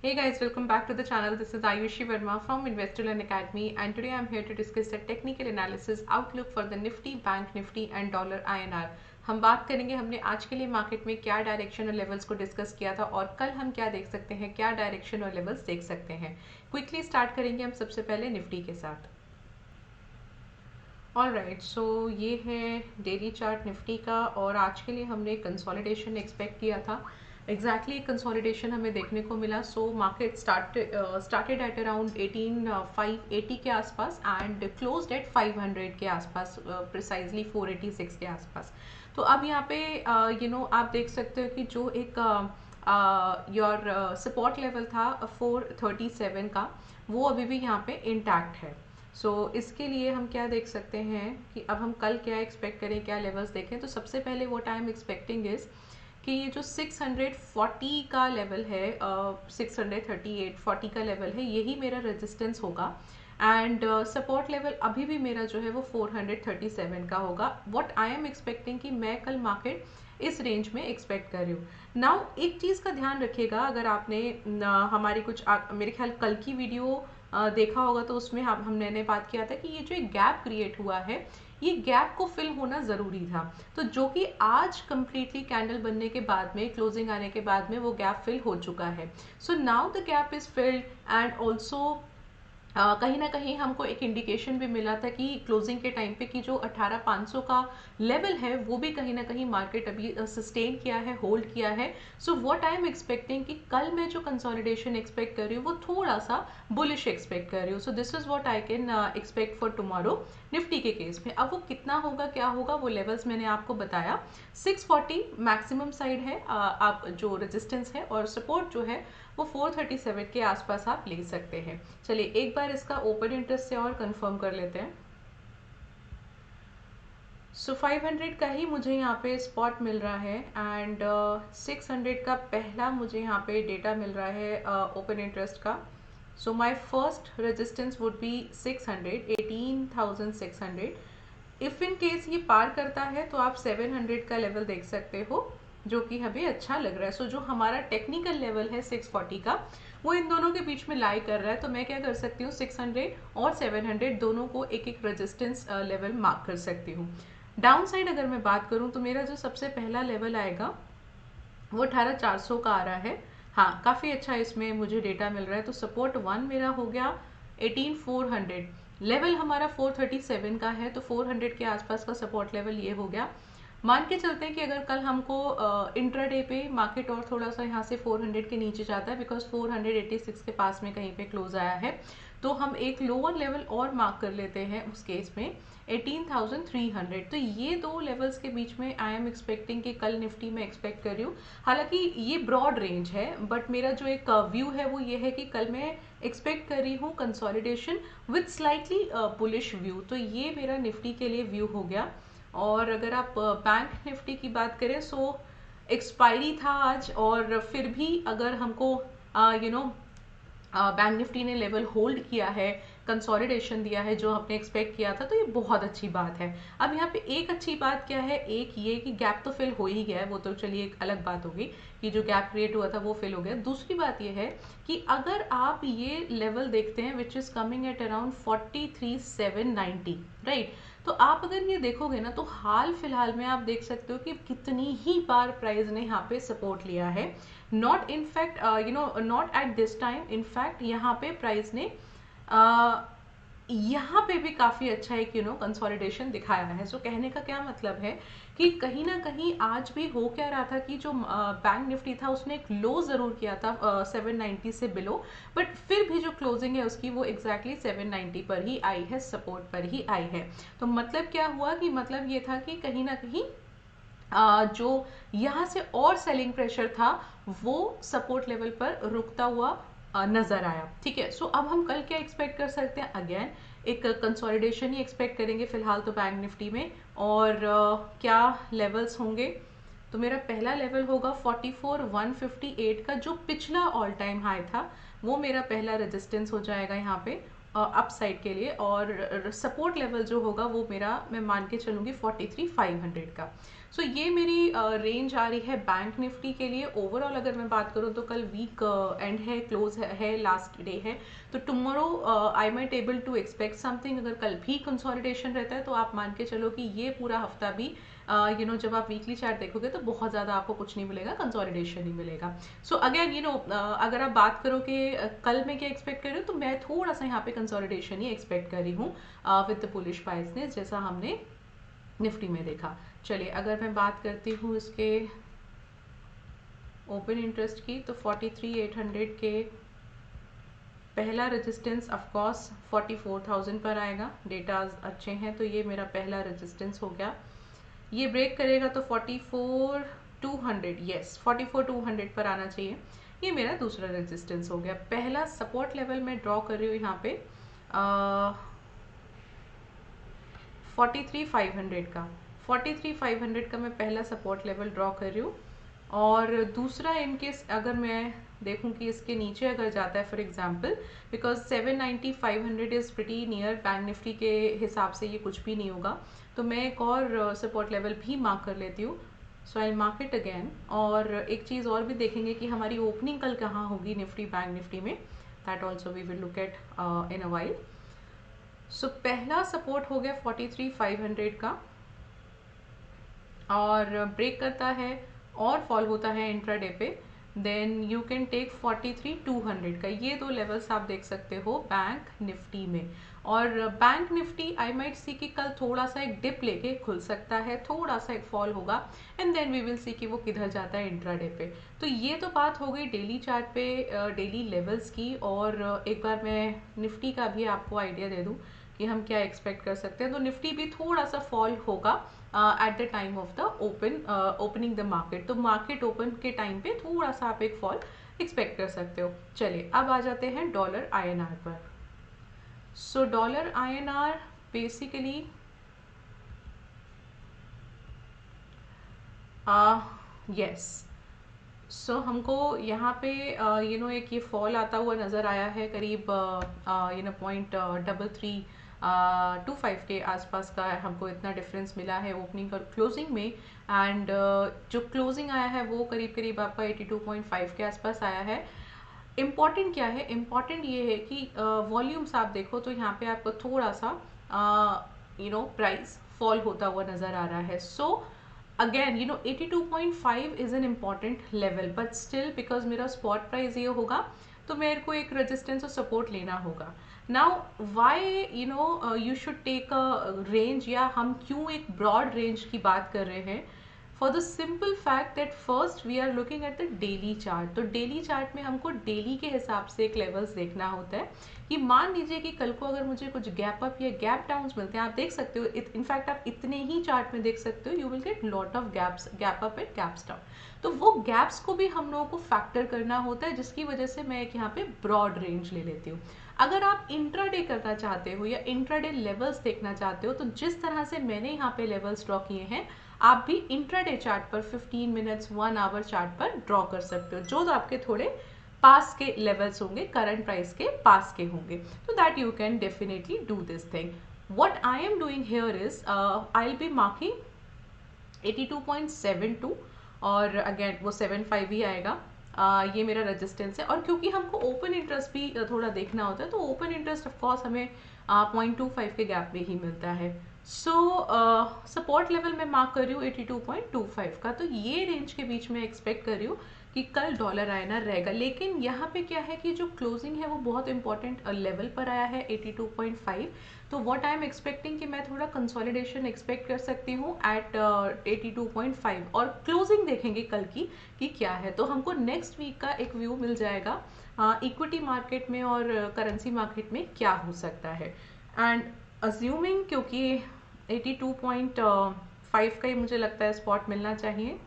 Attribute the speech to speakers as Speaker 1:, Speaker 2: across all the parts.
Speaker 1: Hey guys, welcome back to the channel. This is Ayushi Verma from Investor Learn Academy, and today I'm here to discuss the technical analysis outlook for the Nifty, Bank Nifty and Dollar INR. हम बात करेंगे हमने आज के लिए market में क्या direction और लेवल्स को डिस्कस किया था और कल हम क्या देख सकते हैं, क्या डायरेक्शन और लेवल्स देख सकते हैं। क्विकली स्टार्ट करेंगे हम सबसे पहले निफ्टी के साथ। ऑलराइट, सो ये है डेली चार्ट निफ्टी का और आज के लिए हमने कंसोलिडेशन एक्सपेक्ट किया था। एग्जैक्टली कंसोलिडेशन हमें देखने को मिला। So market started at around 18580 के आसपास एंड क्लोज्ड एट 500 के आसपास, प्रिसाइजली 486 के आसपास। तो अब यहाँ पे आप देख सकते हो कि जो एक योर सपोर्ट लेवल था 437 का, वो अभी भी यहाँ पे इंटैक्ट है। इसके लिए हम क्या देख सकते हैं कि अब हम कल क्या एक्सपेक्ट करें, क्या लेवल्स देखें। तो सबसे पहले what I am expecting is कि ये जो 640 का लेवल है, 638-40 का लेवल है, यही मेरा रेजिस्टेंस होगा एंड सपोर्ट लेवल अभी भी मेरा जो है वो 437 का होगा। व्हाट आई एम एक्सपेक्टिंग कि मैं कल मार्केट इस रेंज में एक्सपेक्ट कर रही हूँ। नाउ एक चीज़ का ध्यान रखिएगा, अगर आपने हमारी मेरे ख्याल कल की वीडियो देखा होगा तो उसमें हमने बात किया था कि ये जो एक गैप क्रिएट हुआ है, ये गैप को फिल होना ज़रूरी था। तो जो कि आज कंप्लीटली कैंडल बनने के बाद में, क्लोजिंग आने के बाद में वो गैप फिल हो चुका है। So now the gap is filled and also कहीं ना कहीं हमको एक इंडिकेशन भी मिला था कि क्लोजिंग के टाइम पे कि जो 18500 का लेवल है वो भी कहीं ना कहीं मार्केट अभी सस्टेन किया है, होल्ड किया है। So what I am expecting कि कल मैं जो कंसोलिडेशन एक्सपेक्ट कर रही हूँ वो थोड़ा सा बुलिश एक्सपेक्ट कर रही हूँ। So this is what I can expect for tomorrow Nifty के केस में। अब वो कितना होगा, क्या होगा, वो लेवल्स मैंने आपको बताया। 640 मैक्सिमम साइड है, आप जो रेजिस्टेंस है, और सपोर्ट जो है वो 437 के आसपास आप ले सकते हैं। चलिए एक बार इसका ओपन इंटरेस्ट से और कंफर्म कर लेते हैं। सो 500 का ही मुझे यहाँ पे स्पॉट मिल रहा है एंड 600 का पहला मुझे यहाँ पे डेटा मिल रहा है ओपन इंटरेस्ट का। So my first resistance would be 600, 18,600। If in case ये पार करता है तो आप 700 का लेवल देख सकते हो, जो कि हमें अच्छा लग रहा है। सो जो हमारा टेक्निकल लेवल है 640 का, वो इन दोनों के बीच में लाई कर रहा है। तो मैं क्या कर सकती हूँ, 600 और 700 दोनों को एक एक रेजिस्टेंस लेवल मार्क कर सकती हूँ। डाउन साइड अगर मैं बात करूँ तो मेरा जो सबसे पहला लेवल आएगा वो 18400 का आ रहा है। हाँ, काफ़ी अच्छा इसमें मुझे डेटा मिल रहा है। तो सपोर्ट 1 मेरा हो गया 18400, लेवल हमारा 437 का है, तो 400 के आसपास का सपोर्ट लेवल ये हो गया। मान के चलते हैं कि अगर कल हमको इंट्राडे पे मार्केट और थोड़ा सा यहाँ से 400 के नीचे जाता है, बिकॉज 486 के पास में कहीं पे क्लोज आया है, तो हम एक लोअर लेवल और मार्क कर लेते हैं उस केस में 18,300। तो ये दो लेवल्स के बीच में आई एम एक्सपेक्टिंग कि कल निफ्टी में एक्सपेक्ट कर रही हूँ। हालांकि ये ब्रॉड रेंज है, बट मेरा जो एक व्यू है वो ये है कि कल मैं एक्सपेक्ट कर रही हूँ consolidation with slightly bullish view. तो ये मेरा निफ्टी के लिए व्यू हो गया। और अगर आप बैंक निफ्टी की बात करें, सो एक्सपायरी था आज, और फिर भी अगर हमको बैंक निफ्टी ने लेवल होल्ड किया है, कंसोलिडेशन दिया है जो हमने एक्सपेक्ट किया था, तो ये बहुत अच्छी बात है। अब यहाँ पे एक अच्छी बात क्या है, एक ये कि गैप तो फिल हो ही गया है, वो तो चलिए एक अलग बात होगी कि जो गैप क्रिएट हुआ था वो फिल हो गया। दूसरी बात ये है कि अगर आप ये लेवल देखते हैं which is coming at around 43,790, right. तो आप अगर ये देखोगे ना, तो हाल फिलहाल में आप देख सकते हो कि कितनी ही बार प्राइस ने यहाँ पे सपोर्ट लिया है। Not in fact not at this time, in fact यहाँ पे प्राइस ने यहाँ पे भी काफ़ी अच्छा एक कंसोलिडेशन दिखाया है। सो कहने का क्या मतलब है कि कहीं ना कहीं आज भी हो क्या रहा था कि जो बैंक निफ्टी था उसने एक लो ज़रूर किया था 790 से बिलो, बट फिर भी जो क्लोजिंग है उसकी वो एग्जैक्टली 790 पर ही आई है, सपोर्ट पर ही आई है। तो मतलब क्या हुआ कि मतलब ये था कि कहीं ना कहीं जो यहाँ से और सेलिंग प्रेशर था वो सपोर्ट लेवल पर रुकता हुआ नजर आया। ठीक है, सो अब हम कल क्या एक्सपेक्ट कर सकते हैं, अगेन एक कंसोलिडेशन ही एक्सपेक्ट करेंगे फिलहाल तो बैंक निफ्टी में। और क्या लेवल्स होंगे, तो मेरा पहला लेवल होगा 44,158 का, जो पिछला ऑल टाइम हाई था, वो मेरा पहला रेजिस्टेंस हो जाएगा यहाँ पे। अपसाइड के लिए, और सपोर्ट लेवल जो होगा वो मेरा, मैं मान के चलूँगी 43,500 का। सो ये मेरी रेंज आ रही है बैंक निफ्टी के लिए। ओवरऑल अगर मैं बात करूँ तो कल वीक एंड है, क्लोज है, लास्ट डे है, तो tomorrow I might able to expect something. अगर कल भी कंसोलिडेशन रहता है तो आप मान के चलो कि ये पूरा हफ्ता भी जब आप वीकली चार्ट देखोगे तो बहुत ज़्यादा आपको कुछ नहीं मिलेगा, कंसोलिडेशन ही मिलेगा। सो अगेन अगर आप बात करो कि कल मैं क्या एक्सपेक्ट कर रही हूँ, तो मैं थोड़ा सा यहाँ पे कंसोलिडेशन ही एक्सपेक्ट कर रही हूँ विद द बुलिश बायसनेस, जैसा हमने निफ्टी में देखा। चलिए अगर मैं बात करती हूँ इसके ओपन इंटरेस्ट की, तो 43,800 के पहला रेजिस्टेंस ऑफकोर्स 44,000 पर आएगा। डेटा अच्छे हैं तो ये मेरा पहला रेजिस्टेंस हो गया। ये ब्रेक करेगा तो 44,200, यस 44,200 पर आना चाहिए। ये मेरा दूसरा रेजिस्टेंस हो गया। पहला सपोर्ट लेवल मैं ड्रॉ कर रही हूँ यहाँ पे 43,500 का। 43,500 का मैं पहला सपोर्ट लेवल ड्रॉ कर रही हूँ। और दूसरा, इनकेस अगर मैं देखूं कि इसके नीचे अगर जाता है, for example, because 790-500 is pretty near, bank Nifty के हिसाब से ये कुछ भी नहीं होगा, तो मैं एक और सपोर्ट लेवल भी मार्क कर लेती हूँ। सो आई मार्क इट अगेन। और एक चीज़ और भी देखेंगे कि हमारी ओपनिंग कल कहाँ होगी निफ्टी बैंक निफ्टी में, that also we will look at in a while. So पहला सपोर्ट हो गया 43,500 का, और ब्रेक करता है और फॉल होता है इंट्राडे पे, देन यू कैन टेक 43,200 का। ये दो लेवल्स आप देख सकते हो बैंक निफ्टी में। और bank Nifty I might see कि कल थोड़ा सा एक डिप लेके खुल सकता है, थोड़ा सा एक फॉल होगा, and then we will see कि वो किधर जाता है इंट्राडे पे। तो ये तो बात हो गई डेली चार्ट पे डेली लेवल्स की। और एक बार मैं निफ्टी का भी आपको आइडिया दे दूँ कि हम क्या एक्सपेक्ट कर सकते हैं। तो निफ्टी भी थोड़ा सा फॉल होगा at the time of the opening the market. तो मार्केट ओपन के टाइम पे थोड़ा सा आप एक फॉल एक्सपेक्ट कर सकते हो। चलिए अब आ जाते हैं डॉलर INR पर। सो डॉलर INR बेसिकली यस, सो हमको यहाँ पे एक ये फॉल आता हुआ नज़र आया है, करीब 0.3325 के आसपास का हमको इतना डिफरेंस मिला है ओपनिंग और क्लोजिंग में। एंड जो क्लोजिंग आया है वो करीब करीब आपका 82.5 के आसपास आया है। इम्पॉर्टेंट क्या है, इम्पॉर्टेंट ये है कि वॉल्यूम्स आप देखो तो यहाँ पे आपको थोड़ा सा प्राइस फॉल होता हुआ नज़र आ रहा है। So again 82.5 is an important level, but still because मेरा स्पॉट प्राइस ये होगा तो मेरे को एक रेजिस्टेंस और सपोर्ट लेना होगा। Now why you should take a range, या हम क्यों एक ब्रॉड रेंज की बात कर रहे हैं, for the simple fact that first we are looking at the daily chart. तो डेली चार्ट में हमको डेली के हिसाब से एक लेवल्स देखना होता है कि मान लीजिए कि कल को अगर मुझे कुछ गैप अप या गैप डाउन्स मिलते हैं, आप देख सकते हो, इनफैक्ट आप इतने ही चार्ट में देख सकते हो, you will get lot of gaps, gap up and gaps down. तो वो गैप्स को भी हम लोगों को फैक्टर करना होता है, जिसकी वजह से मैं एक यहाँ पे ब्रॉड रेंज ले लेती हूँ। अगर आप इंट्राडे करना चाहते हो या इंट्राडे लेवल्स देखना चाहते हो, तो जिस तरह से मैंने यहाँ पे लेवल्स ड्रॉ किए हैं, आप भी इंट्राडे चार्ट पर 15 मिनट्स 1 आवर चार्ट पर ड्रॉ कर सकते हो, जो आपके थोड़े पास के लेवल्स होंगे, करंट प्राइस के पास के होंगे, तो that you can definitely do this thing. What I am doing here is I will be marking 82.72, और अगेन वो 75 ही आएगा। ये मेरा रेजिस्टेंस है। और क्योंकि हमको ओपन इंटरेस्ट भी थोड़ा देखना होता है, तो ओपन इंटरेस्ट ऑफकोर्स हमें 0.25 के गैप में ही मिलता है। सो सपोर्ट लेवल मैं मार्क कर रही हूँ 82.25 का। तो ये रेंज के बीच में एक्सपेक्ट कर रही हूँ कि कल डॉलर INR रहेगा। लेकिन यहाँ पे क्या है कि जो क्लोजिंग है वो बहुत इंपॉर्टेंट लेवल पर आया है 82.5। तो व्हाट आई एम एक्सपेक्टिंग कि मैं थोड़ा कंसोलिडेशन एक्सपेक्ट कर सकती हूँ एट 82.5, और क्लोजिंग देखेंगे कल की कि क्या है। तो हमको नेक्स्ट वीक का एक व्यू मिल जाएगा इक्विटी मार्केट में और करेंसी मार्केट में क्या हो सकता है। एंड अज्यूमिंग क्योंकि 82.5 का ही मुझे लगता है स्पॉट मिलना चाहिए,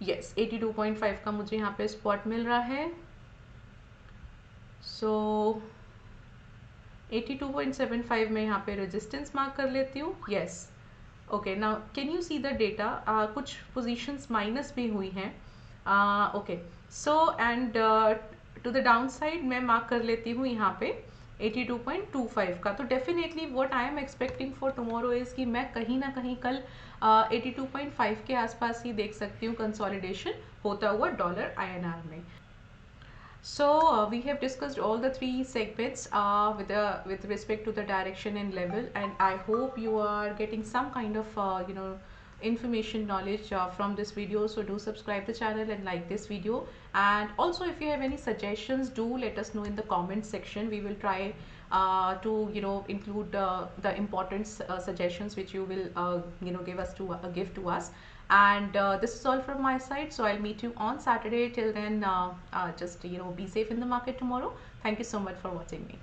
Speaker 1: यस 82.5 का मुझे यहाँ पे स्पॉट मिल रहा है। सो 82.75 में यहाँ पे रेजिस्टेंस मार्क कर लेती हूँ, yes okay. Now can you see the data, कुछ पोजीशंस माइनस भी हुई हैं, okay. So and to the downside मैं मार्क कर लेती हूँ यहाँ पे 82.25 का। तो definitely what I am expecting for tomorrow is कि मैं कहीं ना कहीं कल 82.5 के आसपास ही देख सकती हूँ कंसोलिडेशन होता हुआ डॉलर INR में। So we have discussed all the three segments with respect to the direction and level, and I hope you are getting some kind of information knowledge from this video. So do subscribe the channel and like this video, and also if you have any suggestions, do let us know in the comment section. We will try to include the important suggestions which you will give us to give to us. And this is all from my side, so I'll meet you on Saturday. Till then, just be safe in the market tomorrow. Thank you so much for watching me.